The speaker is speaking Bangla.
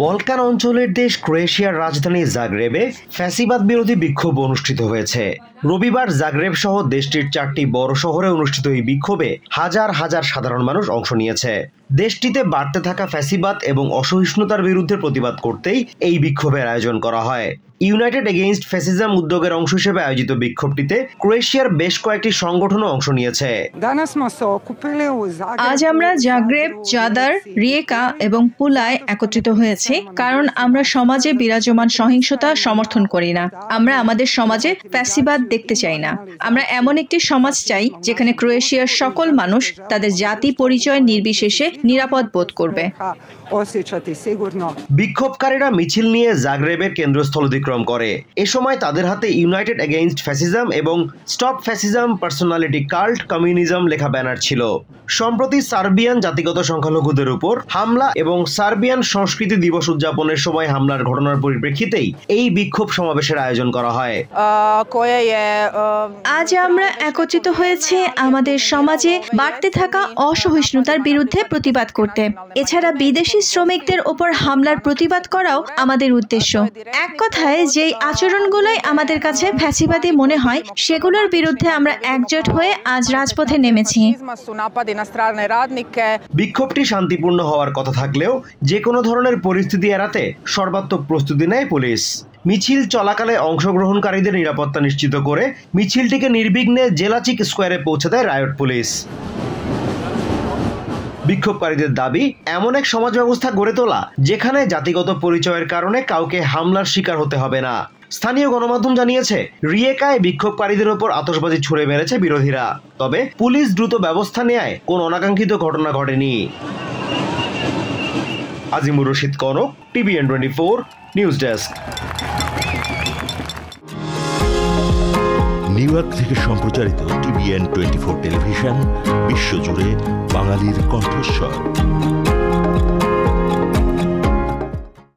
বলকান অঞ্চলের দেশ ক্রোয়েশিয়ার রাজধানী জাগ্রেবে ফ্যাসিবাদ বিরোধী বিক্ষোভ অনুষ্ঠিত হয়েছে। রবিবার জাগ্রেব সহ দেশটির 4টি বড় শহরে অনুষ্ঠিত এই বিক্ষোভে হাজার হাজার সাধারণ মানুষ অংশ নিয়েছে। দেশটিতে বাড়তে থাকা ফ্যাসিবাদ এবং অসহিষ্ণুতার বিরুদ্ধে প্রতিবাদ করতেই এই বিক্ষোভের আয়োজন করা হয়। ইউনাইটেড এগেইনস্ট ফ্যাসিজম উদ্যোগের অংশ হিসেবে আয়োজিত বিক্ষোভটিতে ক্রোয়েশিয়ার বেশ কয়েকটি সংগঠনও অংশ নিয়েছে। আজ আমরা জাগ্রেব, চাদার, রিয়েকা এবং পুলায় একত্রিত হয়েছি কারণ আমরা সমাজে বিরাজমান সহিংসতা সমর্থন করি না। আমরা আমাদের সমাজে ফ্যাসিবাদ দেখতে চাই না। আমরা এমন একটি সমাজ চাই যেখানে ক্রোয়েশিয়ার সকল মানুষ তাদের জাতি পরিচয় নির্বিশেষে নিরাপদ বোধ করবে। বিক্ষোভকারীরা মিছিল নিয়ে জাগ্রেবের কেন্দ্রস্থল অতিক্রম করে। এ সময় তাদের হাতে ইউনাইটেড এগেইনস্ট ফ্যাসিজম এবং stop fascism personality cult communism লেখা ব্যানার ছিল। সম্প্রতি সার্বিয়ান জাতিগত সংখ্যালঘুদের উপর হামলা এবং সার্বিয়ান সংস্কৃতি দিবস উদযাপনের সময় হামলার ঘটনার পরিপ্রেক্ষিতেই এই বিক্ষোভ সমাবেশের আয়োজন করা হয়। আজ আমরা একত্রিত হয়েছে আমাদের সমাজে বাড়তে থাকা অসহিষ্ণুতার বিরুদ্ধে প্রতিবাদ করতে। এছাড়া বিদেশি শ্রমিকদের উপর হামলার প্রতিবাদ করাও আমাদের উদ্দেশ্য। এক কথায় যেই আচরণগুলোই আমাদের কাছে ফ্যাসিবাদী মনে হয় সেগুলোর বিরুদ্ধে আমরা একজোট হয়ে আজ রাজপথে নেমেছি। বিক্ষোভটি শান্তিপূর্ণ হওয়ার কথা থাকলেও যে কোনো ধরনের পরিস্থিতি এড়াতে সর্বাত্মক প্রস্তুতি নেয় পুলিশ। মিছিল চলাকালে অংশগ্রহণকারীদের নিরাপত্তা নিশ্চিত করে মিছিলটিকে নির্বিঘ্নে জেলাচিক স্কোয়ারে পৌঁছে দেয় রায়ট পুলিশ। বিক্ষোভকারীদের দাবি এমন এক সমাজ ব্যবস্থা গড়ে তোলা যেখানে জাতিগত পরিচয়ের কারণে কাউকে হামলার শিকার হতে হবে না। স্থানীয় গণমাধ্যম জানিয়েছে, রিয়েকায় বিক্ষোভকারীদের উপর আতশবাজি ছুড়ে মেরেছে বিরোধীরা। তবে পুলিশ দ্রুত ব্যবস্থা নেয় কোনো অনাকাঙ্ক্ষিত ঘটনা ঘটেনি। Azimur Rashid Kanak, TVN 24 news desk. New York থেকে সম্প্রচারিত TVN 24 টেলিভিশন বিশ্বজুড়ে বাঙালির কণ্ঠস্বর।